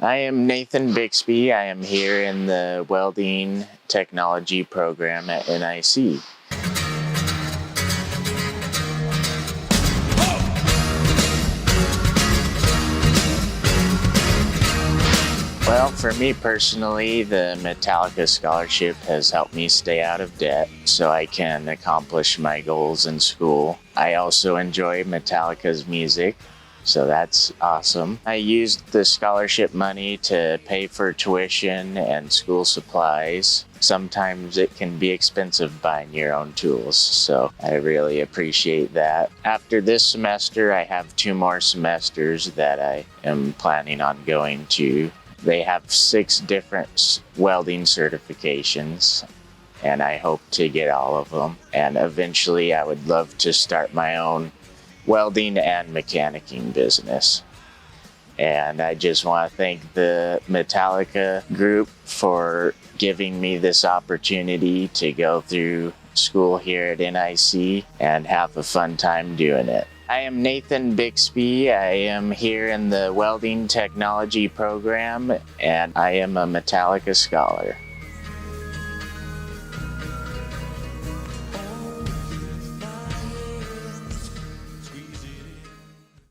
I am Nathan Bixby. I am here in the Welding Technology program at NIC. Well, for me personally, the Metallica Scholarship has helped me stay out of debt so I can accomplish my goals in school. I also enjoy Metallica's music, so that's awesome. I used the scholarship money to pay for tuition and school supplies. Sometimes it can be expensive buying your own tools, so I really appreciate that. After this semester, I have 2 more semesters that I am planning on going to. They have 6 different welding certifications, and I hope to get all of them. And eventually I would love to start my own welding and mechanicking business. And I just want to thank the Metallica group for giving me this opportunity to go through school here at NIC and have a fun time doing it. I am Nathan Bixby. I am here in the Welding Technology program, and I am a Metallica Scholar.